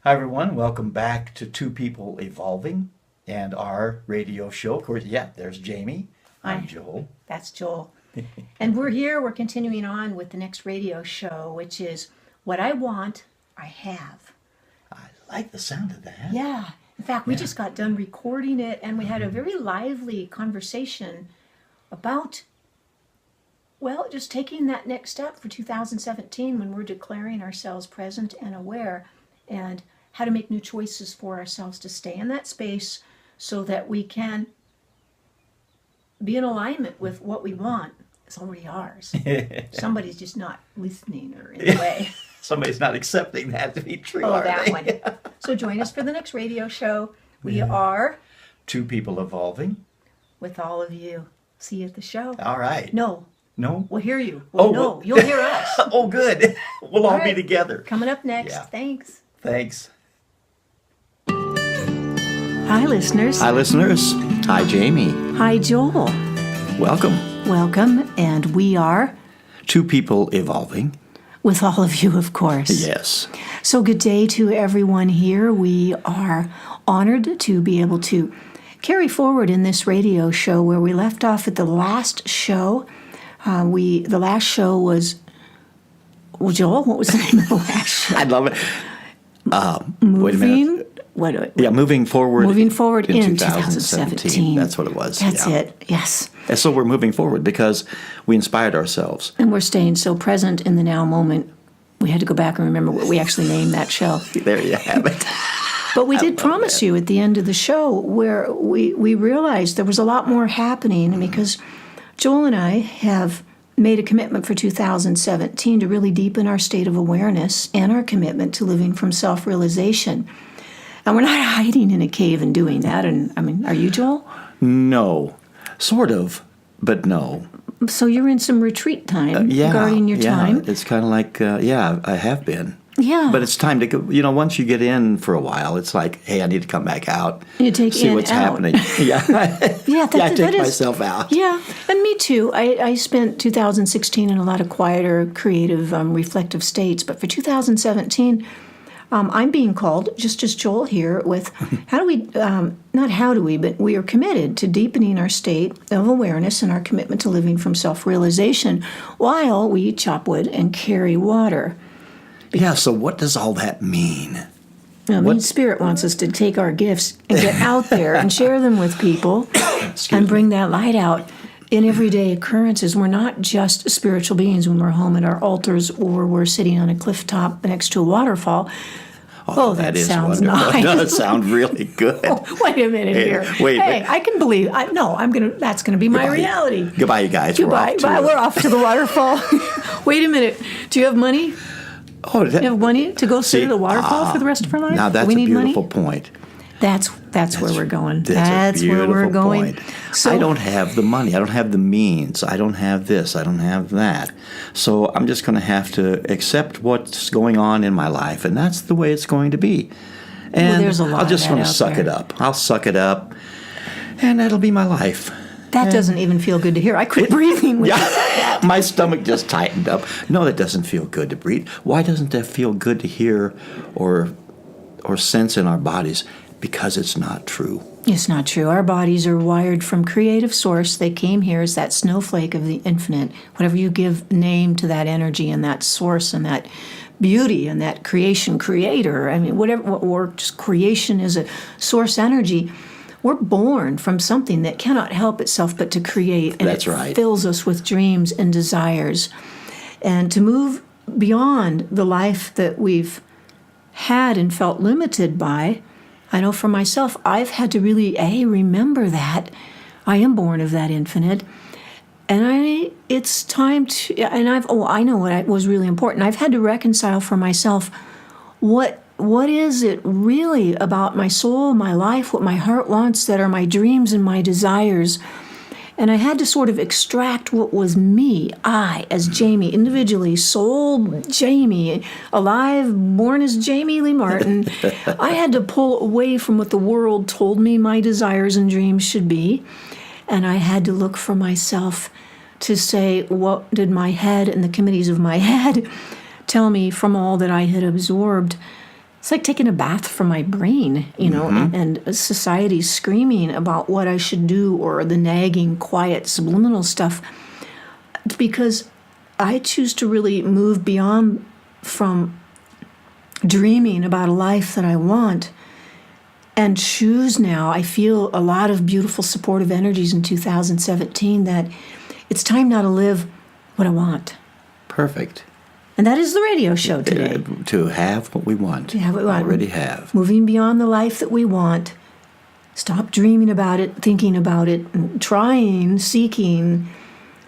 Hi, everyone. Welcome back to Two People Evolving and our radio show. Of course, there's Jami. I'm Joel. That's Joel. And we're continuing on with the next radio show, which is What I Want, I Have. I like the sound of that. Yeah. In fact, we just got done recording it, and we had a very lively conversation about, well, just taking that next step for 2017 when we're declaring ourselves present and aware, and how to make new choices for ourselves to stay in that space so that we can be in alignment with what we want. It's already ours. Somebody's just not listening or in a way. Somebody's not accepting that to be true. Oh, that one. So join us for the next radio show. We are Two People Evolving with all of you. See you at the show. All right. No. We'll hear you. No, you'll hear us. Oh, good. We'll all be right. together. Coming up next. Yeah. Thanks. Hi, listeners. Hi, Jami. Hi, Joel. Welcome. And we are Two People Evolving. with all of you, of course. Yes. So good day to everyone here. We are honored to be able to carry forward in this radio show where we left off at the last show. The last show was, well, Joel, what was the name of the last show? I love it. Wait a minute. Moving forward. Moving forward in 2017. That's what it was. That's it, yes. And so we're moving forward because we inspired ourselves. And we're staying so present in the now moment. We had to go back and remember what we actually named that show. There you have it. But we did promise you at the end of the show where we realized there was a lot more happening because Joel and I have made a commitment for 2017 to really deepen our state of awareness and our commitment to living from self-realization. And we're not hiding in a cave and doing that. And I mean, are you, Joel? No. Sort of, but no. So you're in some retreat time, guarding your time. It's kind of like, I have been. Yeah. But it's time to go, once you get in for a while, it's like, hey, I need to come back out. You take see in what's out. happening. I take myself out. Yeah, and me too. I spent 2016 in a lot of quieter, creative, reflective states. But for 2017, I'm being called, just as Joel here, with but we are committed to deepening our state of awareness and our commitment to living from self-realization while we chop wood and carry water. Yeah, so what does all that mean? Spirit wants us to take our gifts and get out there and share them with people and bring that light out in everyday occurrences. We're not just spiritual beings when we're home at our altars or we're sitting on a cliff top next to a waterfall. Oh, that sounds wonderful. nice. It does sound really good. Wait a minute here. Wait. I can believe. That's going to be my reality. Goodbye, you guys. Goodbye. We're off to the waterfall. Wait a minute. Do you have money? Do you have money to go sit at the waterfall for the rest of our life? Now that's a beautiful point. That's where we're going. That's where we're going. Point. So, I don't have the money. I don't have the means. I don't have this. I don't have that. So I'm just going to have to accept what's going on in my life, and that's the way it's going to be. And there's a lot I'll just want to suck it up. I'll suck it up, and that'll be my life. That doesn't even feel good to hear. I quit breathing with that. My stomach just tightened up. No, that doesn't feel good to breathe. Why doesn't that feel good to hear or sense in our bodies? Because it's not true. It's not true. Our bodies are wired from creative source. They came here as that snowflake of the infinite. Whatever you give name to that energy and that source and that beauty and that creation creator, or just creation is a source energy. We're born from something that cannot help itself but to create. And That's right. It fills us with dreams and desires. And to move beyond the life that we've had and felt limited by, I know for myself, I've had to really, remember that. I am born of that infinite. And it's time to, and I know what was really important. I've had to reconcile for myself what is it really about my soul, my life, what my heart wants that are my dreams and my desires. And I had to sort of extract what was me, I, as Jami, individually, soul Jami, alive, born as Jami Lee Martin. I had to pull away from what the world told me my desires and dreams should be. And I had to look for myself to say, what did my head and the committees of my head tell me from all that I had absorbed It's like taking a bath from my brain, and society's screaming about what I should do, or the nagging, quiet, subliminal stuff, because I choose to really move beyond from dreaming about a life that I want and choose now. I feel a lot of beautiful supportive energies in 2017 that it's time now to live what I want. Perfect. And that is the radio show today. To have what we want. To have what we want. Already have. Moving beyond the life that we want. Stop dreaming about it, thinking about it, trying, seeking,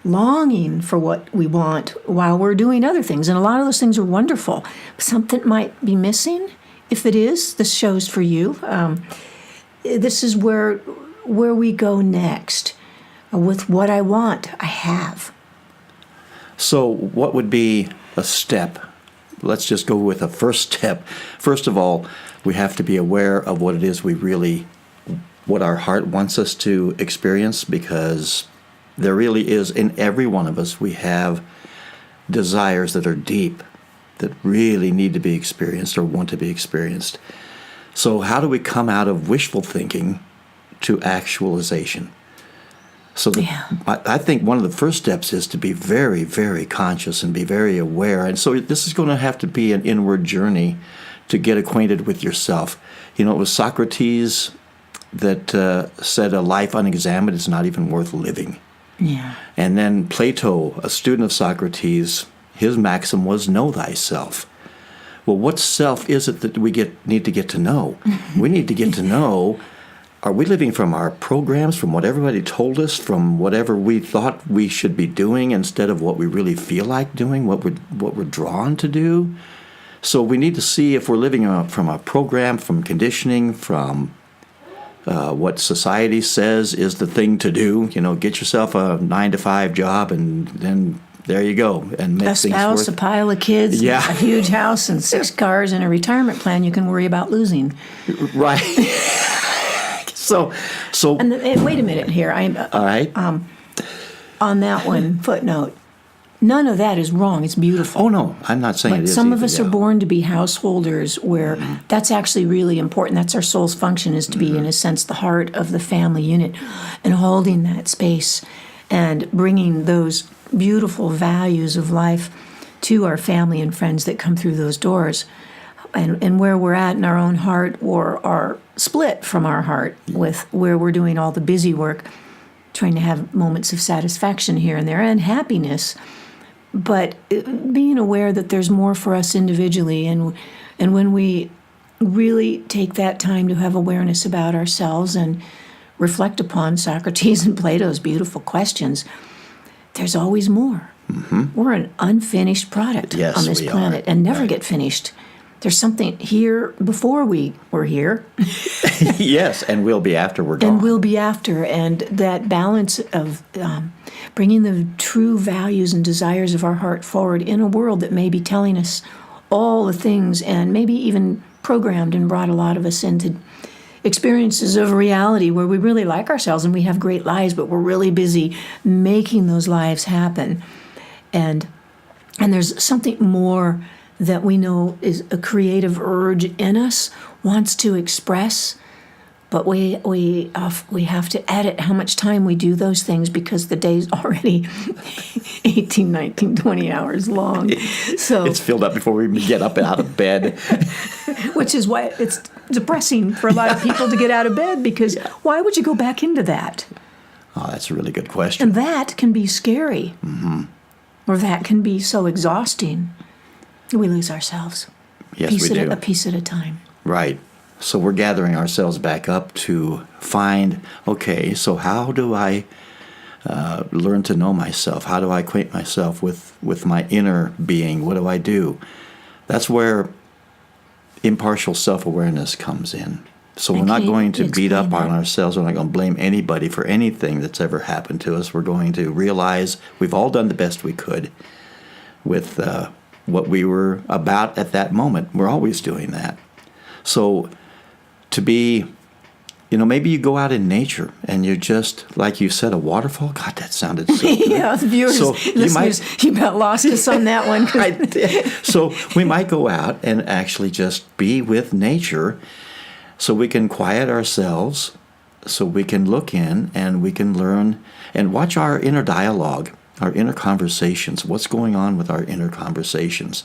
longing for what we want while we're doing other things. And a lot of those things are wonderful. Something might be missing. If it is, this show's for you. This is where we go next. With what I want, I have. So what would be a step? Let's just go with a first step. First of all, we have to be aware of what it is what our heart wants us to experience, because there really is, in every one of us, we have desires that are deep, that really need to be experienced or want to be experienced. So how do we come out of wishful thinking to actualization? So I think one of the first steps is to be very, very conscious and be very aware. And so this is going to have to be an inward journey to get acquainted with yourself. It was Socrates that said a life unexamined is not even worth living. Yeah. And then Plato, a student of Socrates, his maxim was know thyself. Well, what self is it that we need to get to know? We need to get to know, are we living from our programs, from what everybody told us, from whatever we thought we should be doing instead of what we really feel like doing, what we're drawn to do? So we need to see if we're living from a program, from conditioning, from what society says is the thing to do. Get yourself a 9-to-5 job, and then there you go. And make a spouse, a pile of kids, yeah. A huge house, and 6 cars, and a retirement plan you can worry about losing. Right. So. And wait a minute here. All right. On that one footnote, none of that is wrong. It's beautiful. Oh no, I'm not saying it is. Some of us are born to be householders, where that's actually really important. That's our soul's function, is to be, in a sense, the heart of the family unit, and holding that space and bringing those beautiful values of life to our family and friends that come through those doors. And where we're at in our own heart, or are split from our heart with where we're doing all the busy work, trying to have moments of satisfaction here and there and happiness, but being aware that there's more for us individually. And when we really take that time to have awareness about ourselves and reflect upon Socrates and Plato's beautiful questions, there's always more. Mm-hmm. We're an unfinished product on this planet and never get finished. There's something here before we were here. Yes, and we'll be after we're gone. And we'll be after. And that balance of bringing the true values and desires of our heart forward in a world that may be telling us all the things, and maybe even programmed and brought a lot of us into experiences of reality where we really like ourselves and we have great lives, but we're really busy making those lives happen. And there's something more that we know is a creative urge in us, wants to express, but we have to edit how much time we do those things, because the day's already 18, 19, 20 hours long. So it's filled up before we even get up and out of bed. Which is why it's depressing for a lot of people to get out of bed, because why would you go back into that? Oh, that's a really good question. And that can be scary. Mm-hmm. Or that can be so exhausting. We lose ourselves. Yes, we do. A piece at a time. Right. So we're gathering ourselves back up to find, okay, so how do I learn to know myself? How do I acquaint myself with my inner being? What do I do? That's where impartial self-awareness comes in. So we're not going to beat up on ourselves. We're not going to blame anybody for anything that's ever happened to us. We're going to realize we've all done the best we could with what we were about at that moment. We're always doing that. So to be maybe you go out in nature and you're just, like you said, a waterfall. God, that sounded so good. Yeah, the viewers, So listeners, you about lost us on that one. I did. So we might go out and actually just be with nature so we can quiet ourselves, so we can look in and we can learn and watch our inner dialogue, our inner conversations, what's going on with our inner conversations,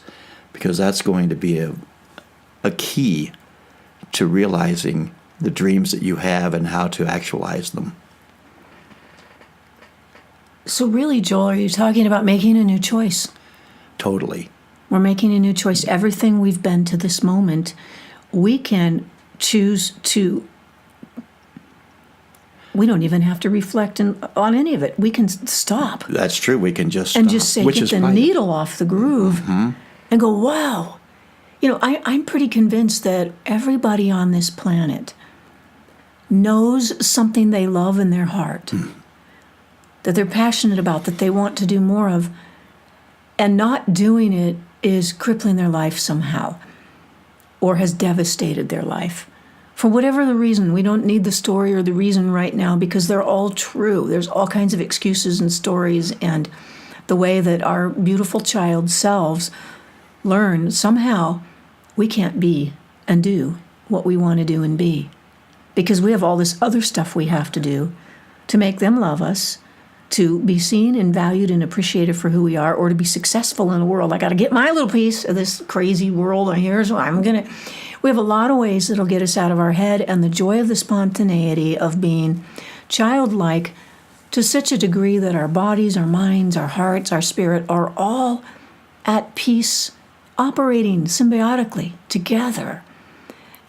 because that's going to be a key to realizing the dreams that you have and how to actualize them. So really, Joel, are you talking about making a new choice? Totally. We're making a new choice. Everything we've been to this moment, we can choose to. We don't even have to reflect on any of it. We can stop That's true. We can just and stop, just say, which get is the right. needle off the groove and go, wow. I'm pretty convinced that everybody on this planet knows something they love in their heart, that they're passionate about, that they want to do more of, and not doing it is crippling their life somehow or has devastated their life. For whatever the reason, we don't need the story or the reason right now because they're all true. There's all kinds of excuses and stories, and the way that our beautiful child selves learn somehow we can't be and do what we want to do and be because we have all this other stuff we have to do to make them love us, to be seen and valued and appreciated for who we are, or to be successful in the world. I got to get my little piece of this crazy world, and here's what I'm going to. We have a lot of ways that'll get us out of our head, and the joy of the spontaneity of being childlike to such a degree that our bodies, our minds, our hearts, our spirit are all at peace, operating symbiotically together.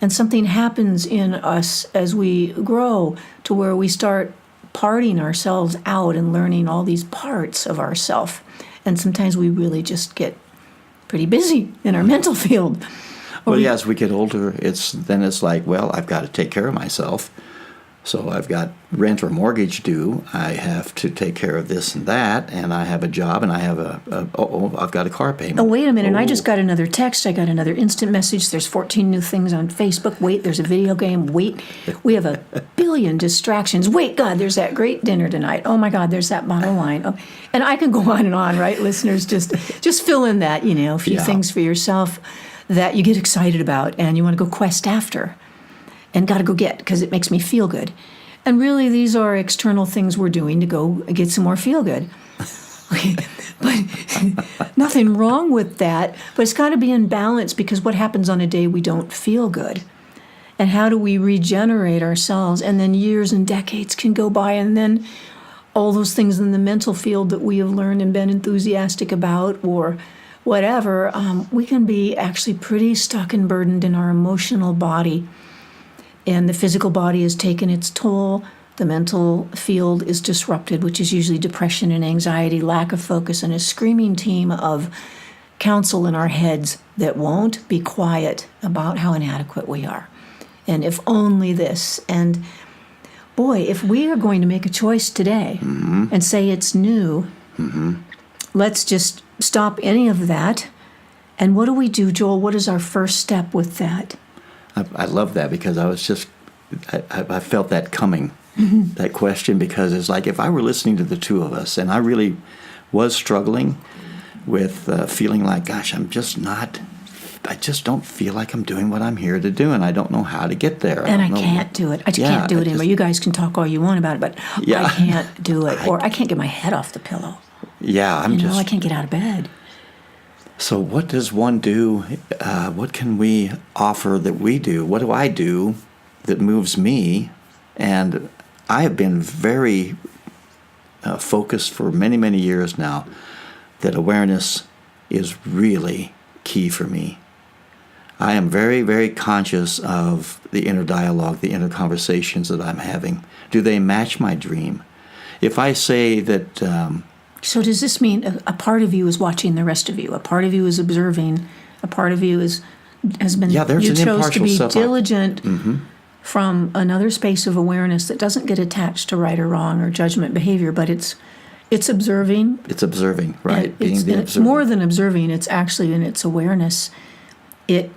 And something happens in us as we grow to where we start parting ourselves out and learning all these parts of ourself. And sometimes we really just get pretty busy in our mental field. Well, yeah, as we get older, it's like, well, I've got to take care of myself. So I've got rent or mortgage due. I have to take care of this and that, and I have a job, and I have I've got a car payment. Oh, wait a minute. I just got another text. I got another instant message. There's 14 new things on Facebook. Wait, there's a video game. Wait, we have a billion distractions. Wait, God, there's that great dinner tonight. Oh, my God, there's that bottle of wine. Oh, and I can go on, right, listeners? Just fill in that, a few things for yourself that you get excited about and you want to go quest after and got to go get because it makes me feel good. And really, these are external things we're doing to go get some more feel good. Okay. But nothing wrong with that, but it's got to be in balance because what happens on a day we don't feel good? And how do we regenerate ourselves? And then years and decades can go by, and then all those things in the mental field that we have learned and been enthusiastic about or whatever, we can be actually pretty stuck and burdened in our emotional body. And the physical body has taken its toll. The mental field is disrupted, which is usually depression and anxiety, lack of focus, and a screaming team of counsel in our heads that won't be quiet about how inadequate we are. And if only this. And boy, if we are going to make a choice today and say it's new, let's just stop any of that. And what do we do, Joel? What is our first step with that? I love that because I felt that coming, that question, because it's like if I were listening to the two of us and I really was struggling with feeling like, gosh, I just don't feel like I'm doing what I'm here to do, and I don't know how to get there. And I can't do it. I just can't do it anymore. You guys can talk all you want about it, but I can't do it. Or I can't get my head off the pillow. Yeah, I can't get out of bed. So what does one do? What can we offer that we do? What do I do that moves me? And I have been very focused for many, many years now that awareness is really key for me. I am very, very conscious of the inner dialogue, the inner conversations that I'm having. Do they match my dream? If I say that... So does this mean a part of you is watching the rest of you? A part of you is observing. A part of you has been. Yeah, there's an impartial you chose to be self- diligent from another space of awareness that doesn't get attached to right or wrong or judgment behavior, but it's observing. It's observing, right? It's more than observing. It's actually in its awareness. It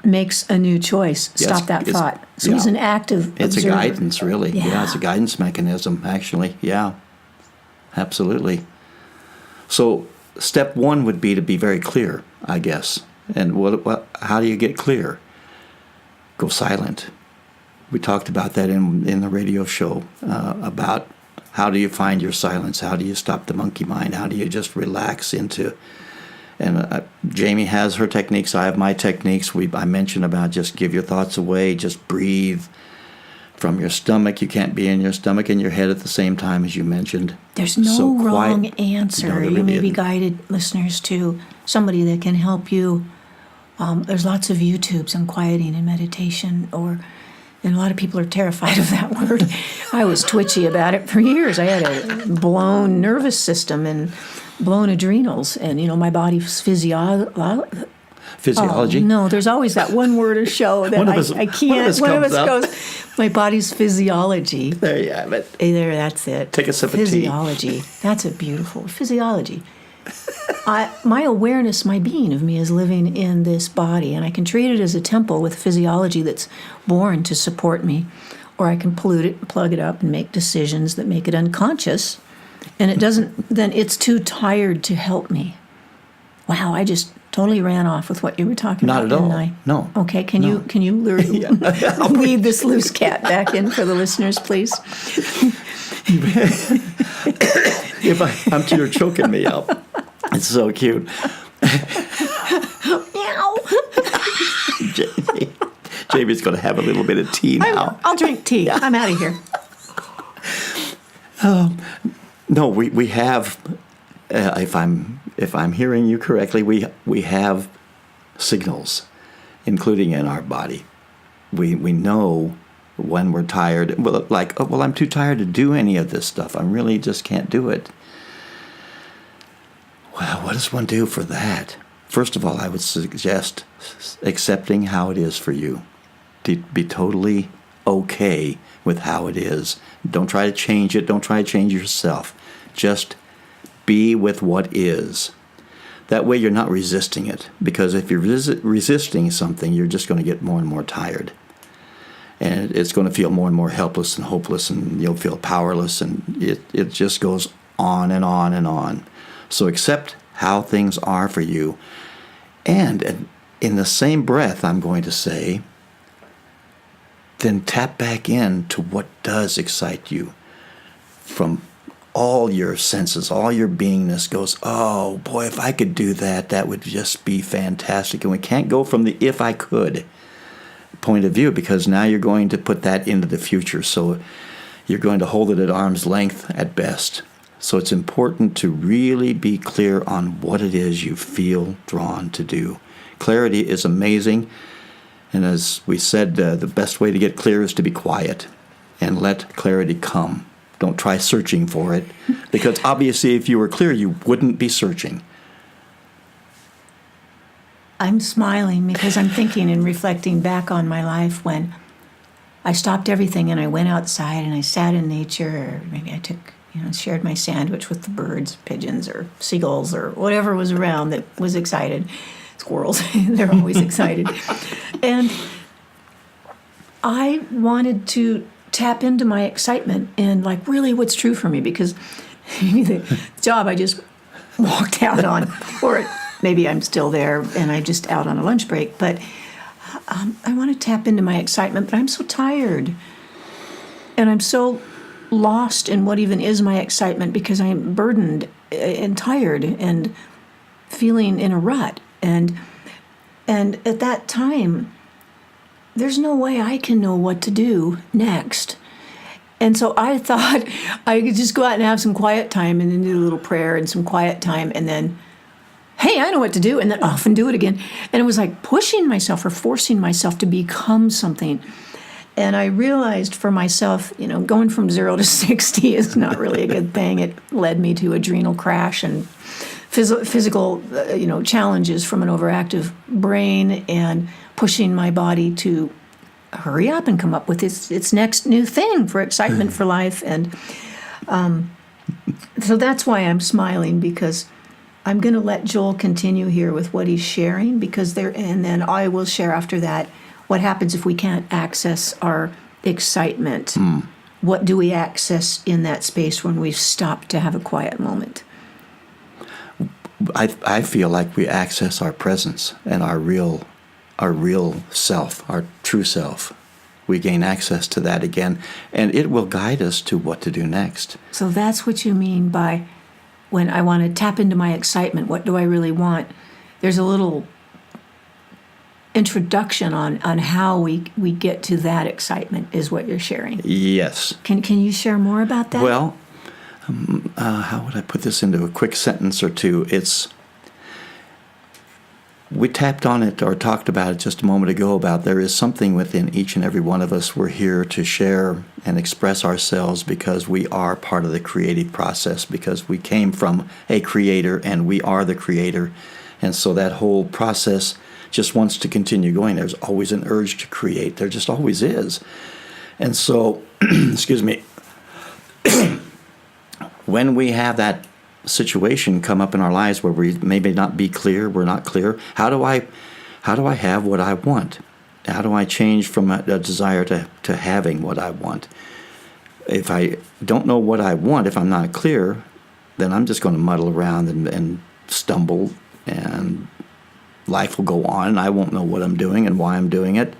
makes a new choice. Yeah, Stop that it's- thought. So he's yeah. an active It's observer. a guidance, really. Yeah, it's a guidance mechanism, actually. Yeah, absolutely. So step one would be to be very clear, I guess. And how do you get clear? Go silent. We talked about that in the radio show about how do you find your silence? How do you stop the monkey mind? How do you just relax into? And Jami has her techniques. I have my techniques. I mentioned about just give your thoughts away. Just breathe from your stomach. You can't be in your stomach and your head at the same time, as you mentioned. There's no So wrong quiet. answer. No, there You really may be isn't. guided, listeners, to somebody that can help you. There's lots of YouTubes on quieting and meditation, and a lot of people are terrified of that word. I was twitchy about it for years. I had a blown nervous system and blown adrenals, and my body's Physiology. No, there's always that one word a show that I can't. One of us goes, my body's physiology. There you have it. Hey, there, that's it. Take a sip of tea. Physiology. That's a beautiful physiology. My awareness, my being of me is living in this body, and I can treat it as a temple with physiology that's born to support me, or I can pollute it, plug it up, and make decisions that make it unconscious, and it doesn't. Then it's too tired to help me. Wow, I just totally ran off with what you were talking Not about. at all. Didn't I? No. Okay, can you lead this loose cat back in for the listeners, please? You're choking me up. It's so cute. Meow. Jami's going to have a little bit of tea now. I'll drink tea. I'm out of here. No, we have. If I'm hearing you correctly, we have signals, including in our body. We know when we're tired. Well, I'm too tired to do any of this stuff. I really just can't do it. Well, what does one do for that? First of all, I would suggest accepting how it is for you. To be totally okay with how it is. Don't try to change it. Don't try to change yourself. Just be with what is. That way you're not resisting it. Because if you're resisting something, you're just going to get more and more tired. And it's going to feel more and more helpless and hopeless, and you'll feel powerless, and it just goes on and on and on. So accept how things are for you. And in the same breath, I'm going to say, then tap back in to what does excite you. From all your senses, all your beingness goes, oh boy, if I could do that, that would just be fantastic. And we can't go from the if I could point of view, because now you're going to put that into the future. So you're going to hold it at arm's length at best. So it's important to really be clear on what it is you feel drawn to do. Clarity is amazing. And as we said, the best way to get clear is to be quiet and let clarity come. Don't try searching for it, because obviously if you were clear, you wouldn't be searching. I'm smiling because I'm thinking and reflecting back on my life when I stopped everything and I went outside and I sat in nature, or maybe I took, shared my sandwich with the birds, pigeons or seagulls or whatever was around that was excited. Squirrels, they're always excited. And I wanted to tap into my excitement and really what's true for me, because the job I just walked out on, or maybe I'm still there and I'm just out on a lunch break, but I want to tap into my excitement, but I'm so tired and I'm so lost in what even is my excitement, because I'm burdened and tired and feeling in a rut. And at that time, there's no way I can know what to do next. And so I thought I could just go out and have some quiet time and then do a little prayer and some quiet time, and then, hey, I know what to do, and then off and do it again. And it was like pushing myself or forcing myself to become something. And I realized for myself, going from 0 to 60 is not really a good thing. It led me to adrenal crash and physical, challenges from an overactive brain, and pushing my body to hurry up and come up with its next new thing for excitement for life. And so that's why I'm smiling, because I'm going to let Joel continue here with what he's sharing and then I will share after that what happens if we can't access our excitement. What do we access in that space when we've stopped to have a quiet moment? I feel like we access our presence and our real self, our true self. We gain access to that again, and it will guide us to what to do next. So that's what you mean by when I want to tap into my excitement. What do I really want? There's a little introduction on how we get to that excitement is what you're sharing. Yes. Can you share more about that? Well, how would I put this into a quick sentence or two? We tapped on it or talked about it just a moment ago about there is something within each and every one of us. We're here to share and express ourselves because we are part of the creative process, because we came from a creator and we are the creator. And so that whole process just wants to continue going. There's always an urge to create. There just always is. And so, excuse me, when we have that situation come up in our lives where we maybe not be clear, we're not clear, how do I have what I want? How do I change from a desire to having what I want? If I don't know what I want, if I'm not clear, then I'm just going to muddle around and stumble, and life will go on, and I won't know what I'm doing and why I'm doing it,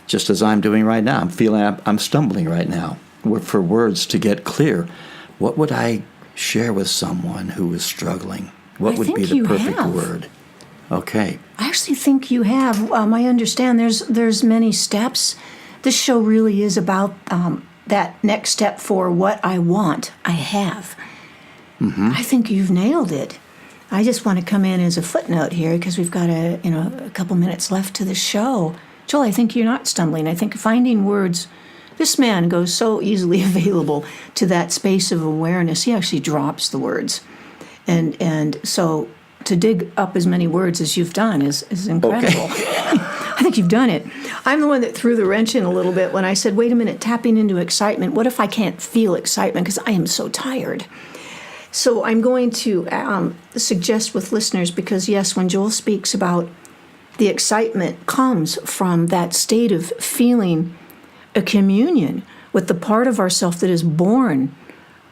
just as I'm doing right now. I'm stumbling right now for words to get clear. What would I share with someone who is struggling? What would be the perfect word? Okay. I actually think you have. I understand there's many steps. This show really is about that next step for what I want, I have. Mm-hmm. I think you've nailed it. I just want to come in as a footnote here because we've got a couple minutes left to the show. Joel, I think you're not stumbling. I think finding words. This man goes so easily available to that space of awareness. He actually drops the words, and so to dig up as many words as you've done is incredible. Okay. I think you've done it. I'm the one that threw the wrench in a little bit when I said, "Wait a minute, tapping into excitement. What if I can't feel excitement because I am so tired?" So I'm going to suggest with listeners, because yes, when Joel speaks about the excitement comes from that state of feeling a communion with the part of ourself that is born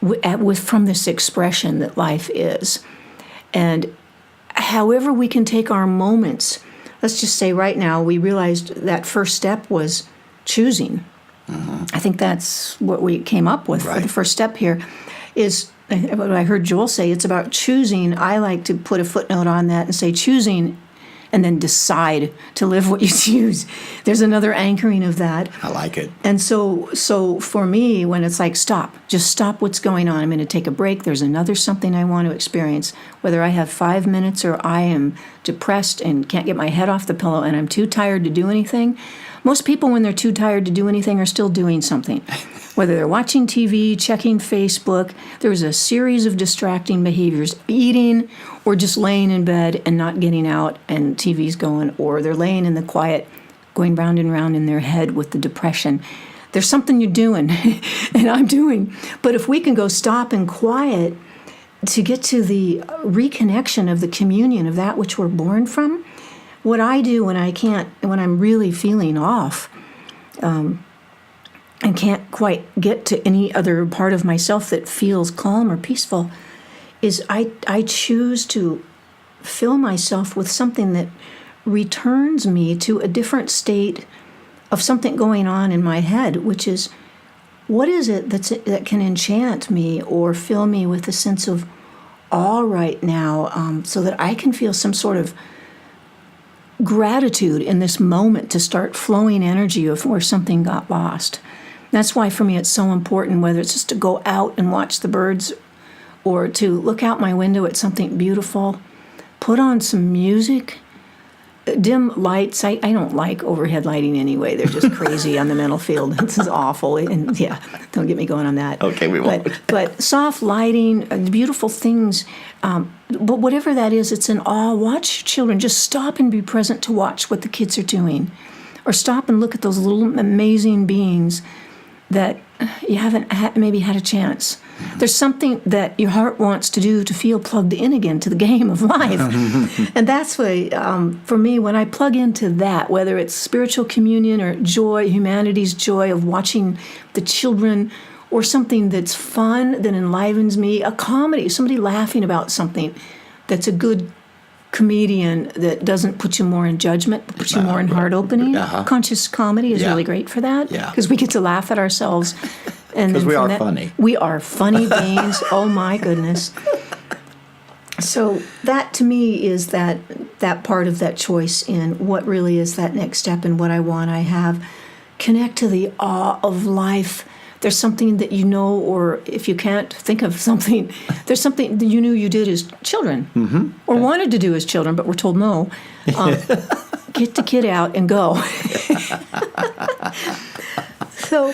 from this expression that life is. And however we can take our moments, let's just say right now, we realized that first step was choosing. Mm-hmm. I think that's what we came up with for the first step here is what I heard Joel say. It's about choosing. I like to put a footnote on that and say choosing and then decide to live what you choose. There's another anchoring of that. I like it. And so for me, when it's like, just stop what's going on. I'm going to take a break. There's another something I want to experience. Whether I have 5 minutes or I am depressed and can't get my head off the pillow and I'm too tired to do anything. Most people, when they're too tired to do anything, are still doing something. Whether they're watching TV, checking Facebook, there's a series of distracting behaviors, eating, or just laying in bed and not getting out and TV's going, or they're laying in the quiet, going round and round in their head with the depression. There's something you're doing, and I'm doing. But if we can go stop and quiet to get to the reconnection of the communion of that which we're born from, what I do when I'm really feeling off, and can't quite get to any other part of myself that feels calm or peaceful, is I choose to fill myself with something that returns me to a different state of something going on in my head, which is, what is it that can enchant me or fill me with a sense of awe right now, so that I can feel some sort of gratitude in this moment to start flowing energy of where something got lost. That's why for me it's so important, whether it's just to go out and watch the birds or to look out my window at something beautiful, put on some music, dim lights. I don't like overhead lighting anyway. They're just crazy on the mental field. This is awful. And yeah, don't get me going on that. Okay, we won't. But soft lighting, beautiful things. But whatever that is, it's an awe. Watch children. Just stop and be present to watch what the kids are doing. Or stop and look at those little amazing beings that you haven't maybe had a chance. There's something that your heart wants to do to feel plugged in again to the game of life. And that's why, for me, when I plug into that, whether it's spiritual communion or joy, humanity's joy of watching the children, or something that's fun, that enlivens me, a comedy, somebody laughing about something that's a good comedian that doesn't put you more in judgment, but puts you more in heart opening. Conscious comedy is really great for that, because we get to laugh at ourselves. Because we are funny. We are funny beings. Oh my goodness. So that to me is that part of that choice in what really is that next step and what I want. I have connect to the awe of life. There's something that you know, or if you can't think of something, there's something that you knew you did as children, or wanted to do as children, but were told no. Get the kid out and go. So,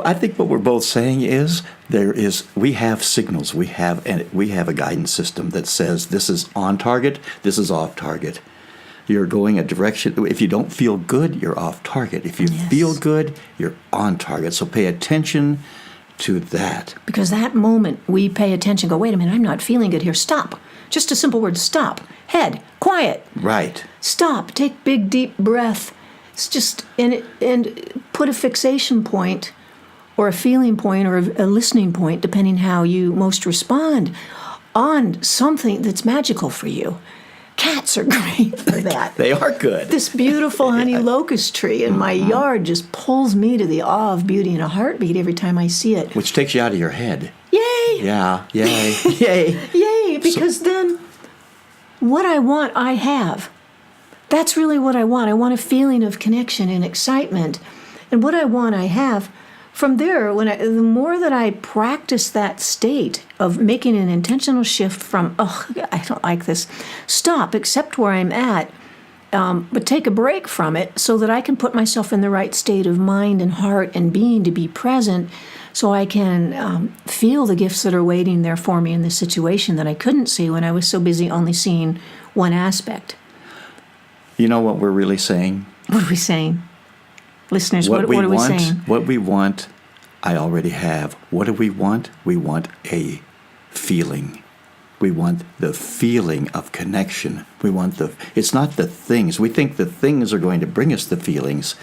I think what we're both saying is we have signals, we have a guidance system that says this is on target, this is off target. You're going a direction. If you don't feel good, you're off target. If you feel good, you're on target. So pay attention to that. Because that moment we pay attention, go, wait a minute, I'm not feeling good here. Stop. Just a simple word, stop. Head, quiet. Right. Stop. Take big, deep breath. It's just, and put a fixation point or a feeling point or a listening point, depending how you most respond, on something that's magical for you. Cats are great for that. They are good. This beautiful honey locust tree in my yard just pulls me to the awe of beauty in a heartbeat every time I see it. Which takes you out of your head. Yay! Yeah, yay, yay. Yay, because then what I want, I have. That's really what I want. I want a feeling of connection and excitement. And what I want, I have. From there, the more that I practice that state of making an intentional shift from, I don't like this, stop, accept where I'm at, but take a break from it so that I can put myself in the right state of mind and heart and being to be present, so I can feel the gifts that are waiting there for me in this situation that I couldn't see when I was so busy only seeing one aspect. You know what we're really saying? What are we saying? Listeners, what are we saying? What we want, I already have. What do we want? We want a feeling. We want the feeling of connection. It's not the things. We think the things are going to bring us the feelings,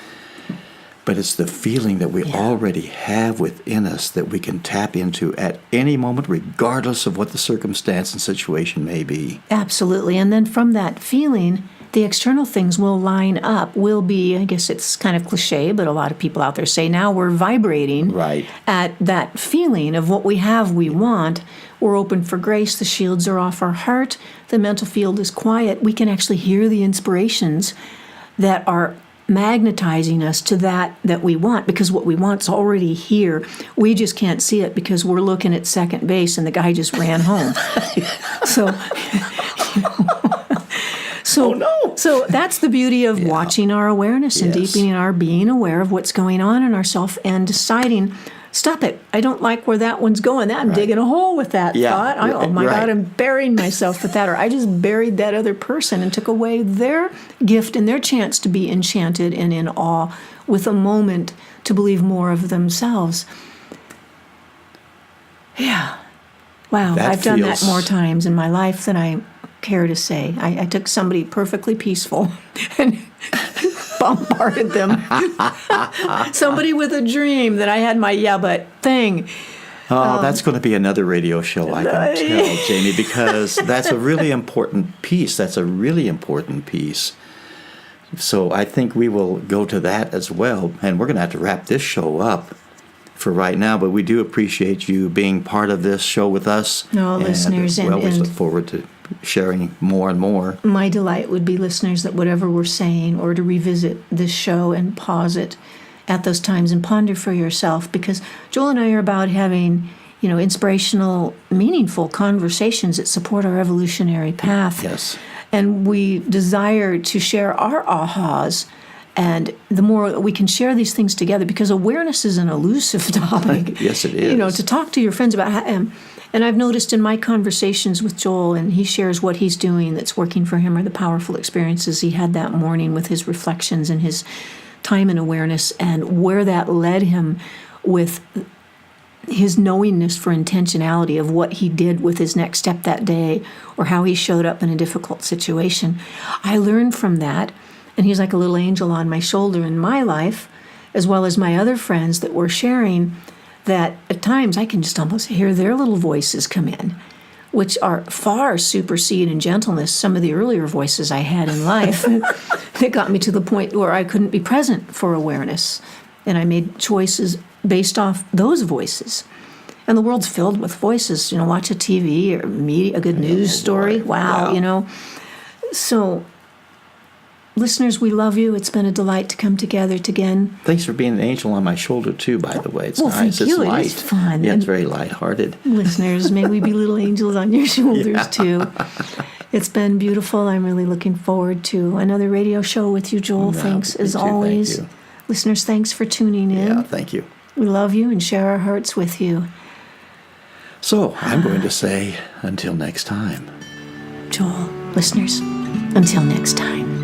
but it's the feeling that we already have within us that we can tap into at any moment, regardless of what the circumstance and situation may be. Absolutely. And then from that feeling, the external things will line up, will be, I guess it's kind of cliche, but a lot of people out there say now we're vibrating at that feeling of what we have, we want. We're open for grace. The shields are off our heart. The mental field is quiet. We can actually hear the inspirations that are magnetizing us to that we want, because what we want's already here. We just can't see it because we're looking at second base and the guy just ran home. So that's the beauty of watching our awareness and deepening our being aware of what's going on in ourselves and deciding, stop it. I don't like where that one's going. I'm digging a hole with that thought. Oh my God, I'm burying myself with that. Or I just buried that other person and took away their gift and their chance to be enchanted and in awe with a moment to believe more of themselves. Yeah. Wow. I've done that more times in my life than I care to say. I took somebody perfectly peaceful and bombarded them. Somebody with a dream that I had my but thing. That's going to be another radio show, I can tell, Jamie, because that's a really important piece. So I think we will go to that as well. And we're going to have to wrap this show up for right now, but we do appreciate you being part of this show with us. Listeners. We always look forward to sharing more and more. My delight would be, listeners, that whatever we're saying, or to revisit this show and pause it at those times and ponder for yourself, because Joel and I are about having, inspirational, meaningful conversations that support our evolutionary path. Yes. And we desire to share our ahas. And the more we can share these things together, because awareness is an elusive topic. Yes, it is. To talk to your friends about how, and I've noticed in my conversations with Joel, and he shares what he's doing that's working for him, or the powerful experiences he had that morning with his reflections and his time in awareness, and where that led him, with his knowingness for intentionality of what he did with his next step that day or how he showed up in a difficult situation. I learned from that, and he's like a little angel on my shoulder in my life, as well as my other friends that were sharing, that at times I can just almost hear their little voices come in, which are far supersede in gentleness some of the earlier voices I had in life that got me to the point where I couldn't be present for awareness. And I made choices based off those voices. And the world's filled with voices. Watch a TV or media, a good news story. Wow, Yeah. So, listeners, we love you. It's been a delight to come together again. Thanks for being an angel on my shoulder, too, by the way. It's Well, nice. thank you. It's light. It is fun. Yeah, And it's very lighthearted. listeners, may we be little angels on your shoulders, too. It's been beautiful. I'm really looking forward to another radio show with you, Joel. Yeah, thanks, me as too. always. Thank you. Listeners, thanks for tuning in. Yeah, thank you. We love you and share our hearts with you. So I'm going to say until next time. Joel, listeners, until next time.